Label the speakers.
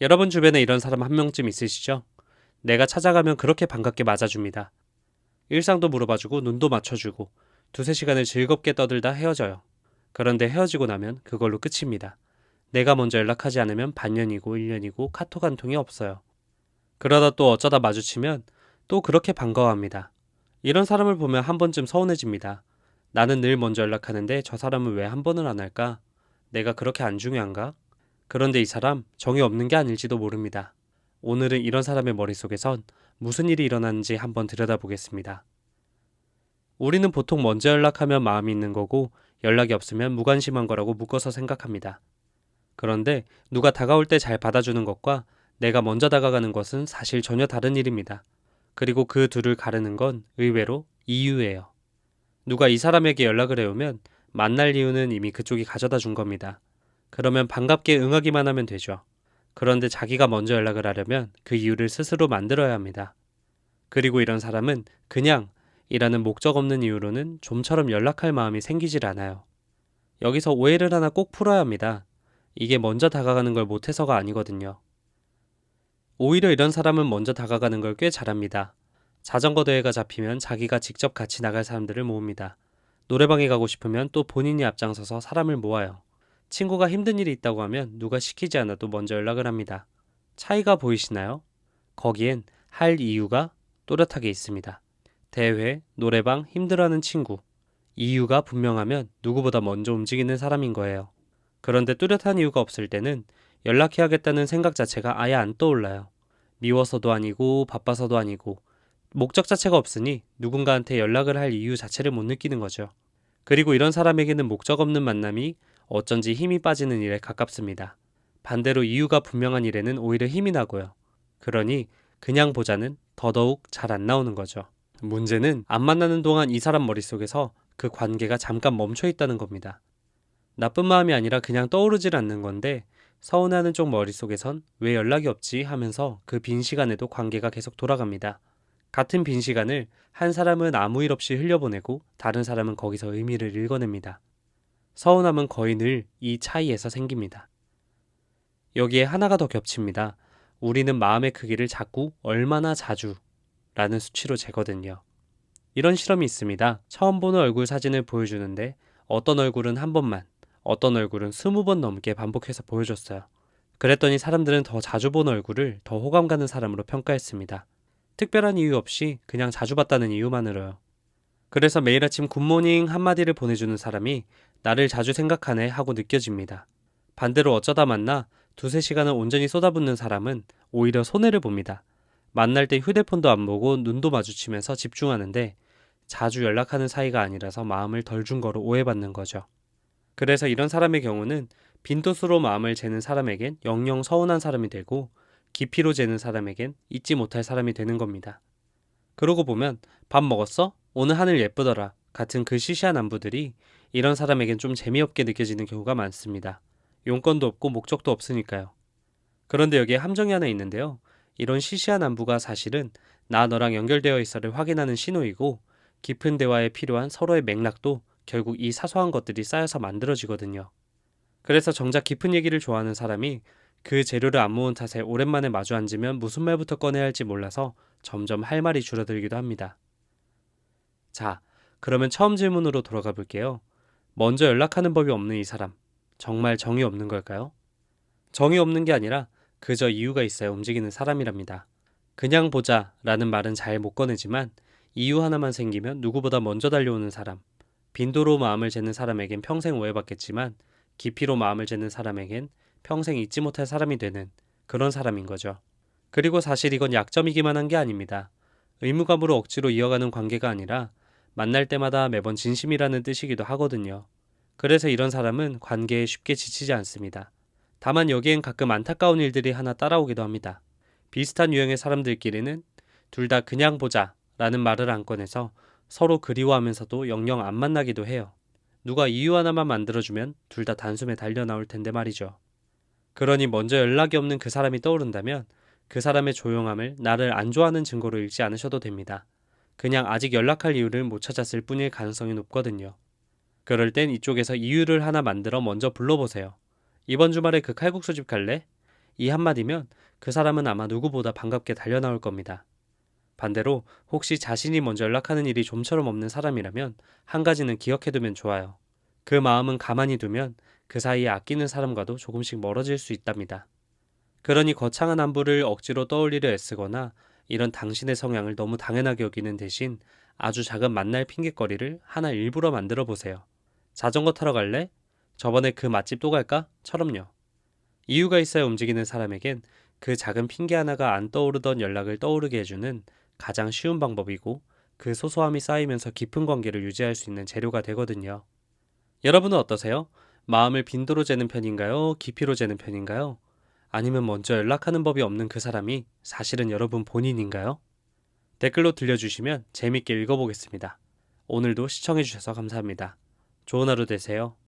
Speaker 1: 여러분 주변에 이런 사람 한 명쯤 있으시죠? 내가 찾아가면 그렇게 반갑게 맞아줍니다. 일상도 물어봐주고 눈도 맞춰주고 두세 시간을 즐겁게 떠들다 헤어져요. 그런데 헤어지고 나면 그걸로 끝입니다. 내가 먼저 연락하지 않으면 반년이고 1년이고 카톡 한 통이 없어요. 그러다 또 어쩌다 마주치면 또 그렇게 반가워합니다. 이런 사람을 보면 한 번쯤 서운해집니다. 나는 늘 먼저 연락하는데 저 사람은 왜 한 번을 안 할까? 내가 그렇게 안 중요한가? 그런데 이 사람 정이 없는 게 아닐지도 모릅니다. 오늘은 이런 사람의 머릿속에선 무슨 일이 일어나는지 한번 들여다보겠습니다. 우리는 보통 먼저 연락하면 마음이 있는 거고 연락이 없으면 무관심한 거라고 묶어서 생각합니다. 그런데 누가 다가올 때 잘 받아주는 것과 내가 먼저 다가가는 것은 사실 전혀 다른 일입니다. 그리고 그 둘을 가르는 건 의외로 이유예요. 누가 이 사람에게 연락을 해오면 만날 이유는 이미 그쪽이 가져다 준 겁니다. 그러면 반갑게 응하기만 하면 되죠. 그런데 자기가 먼저 연락을 하려면 그 이유를 스스로 만들어야 합니다. 그리고 이런 사람은 그냥 이라는 목적 없는 이유로는 좀처럼 연락할 마음이 생기질 않아요. 여기서 오해를 하나 꼭 풀어야 합니다. 이게 먼저 다가가는 걸 못해서가 아니거든요. 오히려 이런 사람은 먼저 다가가는 걸 꽤 잘합니다. 자전거 대회가 잡히면 자기가 직접 같이 나갈 사람들을 모읍니다. 노래방에 가고 싶으면 또 본인이 앞장서서 사람을 모아요. 친구가 힘든 일이 있다고 하면 누가 시키지 않아도 먼저 연락을 합니다. 차이가 보이시나요? 거기엔 할 이유가 또렷하게 있습니다. 대회, 노래방, 힘들어하는 친구. 이유가 분명하면 누구보다 먼저 움직이는 사람인 거예요. 그런데 뚜렷한 이유가 없을 때는 연락해야겠다는 생각 자체가 아예 안 떠올라요. 미워서도 아니고 바빠서도 아니고 목적 자체가 없으니 누군가한테 연락을 할 이유 자체를 못 느끼는 거죠. 그리고 이런 사람에게는 목적 없는 만남이 어쩐지 힘이 빠지는 일에 가깝습니다. 반대로 이유가 분명한 일에는 오히려 힘이 나고요. 그러니 그냥 보자는 더더욱 잘 안 나오는 거죠. 문제는 안 만나는 동안 이 사람 머릿속에서 그 관계가 잠깐 멈춰 있다는 겁니다. 나쁜 마음이 아니라 그냥 떠오르질 않는 건데 서운해하는 쪽 머릿속에선 왜 연락이 없지 하면서 그 빈 시간에도 관계가 계속 돌아갑니다. 같은 빈 시간을 한 사람은 아무 일 없이 흘려보내고 다른 사람은 거기서 의미를 읽어냅니다. 서운함은 거의 늘 이 차이에서 생깁니다. 여기에 하나가 더 겹칩니다. 우리는 마음의 크기를 자꾸 얼마나 자주 라는 수치로 재거든요. 이런 실험이 있습니다. 처음 보는 얼굴 사진을 보여주는데 어떤 얼굴은 한 번만, 어떤 얼굴은 20번 넘게 반복해서 보여줬어요. 그랬더니 사람들은 더 자주 본 얼굴을 더 호감 가는 사람으로 평가했습니다. 특별한 이유 없이 그냥 자주 봤다는 이유만으로요. 그래서 매일 아침 굿모닝 한마디를 보내주는 사람이 나를 자주 생각하네 하고 느껴집니다. 반대로 어쩌다 만나 두세 시간을 온전히 쏟아붓는 사람은 오히려 손해를 봅니다. 만날 때 휴대폰도 안 보고 눈도 마주치면서 집중하는데 자주 연락하는 사이가 아니라서 마음을 덜 준 거로 오해받는 거죠. 그래서 이런 사람의 경우는 빈도수로 마음을 재는 사람에겐 영영 서운한 사람이 되고 깊이로 재는 사람에겐 잊지 못할 사람이 되는 겁니다. 그러고 보면 밥 먹었어? 오늘 하늘 예쁘더라 같은 그 시시한 안부들이 이런 사람에겐 좀 재미없게 느껴지는 경우가 많습니다. 용건도 없고 목적도 없으니까요. 그런데 여기에 함정이 하나 있는데요. 이런 시시한 안부가 사실은 나 너랑 연결되어 있어를 확인하는 신호이고 깊은 대화에 필요한 서로의 맥락도 결국 이 사소한 것들이 쌓여서 만들어지거든요. 그래서 정작 깊은 얘기를 좋아하는 사람이 그 재료를 안 모은 탓에 오랜만에 마주 앉으면 무슨 말부터 꺼내야 할지 몰라서 점점 할 말이 줄어들기도 합니다. 자, 그러면 처음 질문으로 돌아가 볼게요. 먼저 연락하는 법이 없는 이 사람, 정말 정이 없는 걸까요? 정이 없는 게 아니라 그저 이유가 있어야 움직이는 사람이랍니다. 그냥 보자 라는 말은 잘 못 꺼내지만 이유 하나만 생기면 누구보다 먼저 달려오는 사람, 빈도로 마음을 재는 사람에겐 평생 오해받겠지만 깊이로 마음을 재는 사람에겐 평생 잊지 못할 사람이 되는 그런 사람인 거죠. 그리고 사실 이건 약점이기만 한 게 아닙니다. 의무감으로 억지로 이어가는 관계가 아니라 만날 때마다 매번 진심이라는 뜻이기도 하거든요. 그래서 이런 사람은 관계에 쉽게 지치지 않습니다. 다만 여기엔 가끔 안타까운 일들이 하나 따라오기도 합니다. 비슷한 유형의 사람들끼리는 둘 다 그냥 보자 라는 말을 안 꺼내서 서로 그리워하면서도 영영 안 만나기도 해요. 누가 이유 하나만 만들어주면 둘 다 단숨에 달려 나올 텐데 말이죠. 그러니 먼저 연락이 없는 그 사람이 떠오른다면 그 사람의 조용함을 나를 안 좋아하는 증거로 읽지 않으셔도 됩니다. 그냥 아직 연락할 이유를 못 찾았을 뿐일 가능성이 높거든요. 그럴 땐 이쪽에서 이유를 하나 만들어 먼저 불러보세요. 이번 주말에 그 칼국수 집 갈래? 이 한마디면 그 사람은 아마 누구보다 반갑게 달려나올 겁니다. 반대로 혹시 자신이 먼저 연락하는 일이 좀처럼 없는 사람이라면 한 가지는 기억해두면 좋아요. 그 마음은 가만히 두면 그 사이에 아끼는 사람과도 조금씩 멀어질 수 있답니다. 그러니 거창한 안부를 억지로 떠올리려 애쓰거나 이런 당신의 성향을 너무 당연하게 여기는 대신 아주 작은 만날 핑곗거리를 하나 일부러 만들어 보세요. 자전거 타러 갈래? 저번에 그 맛집 또 갈까? 처럼요. 이유가 있어야 움직이는 사람에겐 그 작은 핑계 하나가 안 떠오르던 연락을 떠오르게 해주는 가장 쉬운 방법이고 그 소소함이 쌓이면서 깊은 관계를 유지할 수 있는 재료가 되거든요. 여러분은 어떠세요? 마음을 빈도로 재는 편인가요? 깊이로 재는 편인가요? 아니면 먼저 연락하는 법이 없는 그 사람이 사실은 여러분 본인인가요? 댓글로 들려주시면 재밌게 읽어보겠습니다. 오늘도 시청해주셔서 감사합니다. 좋은 하루 되세요.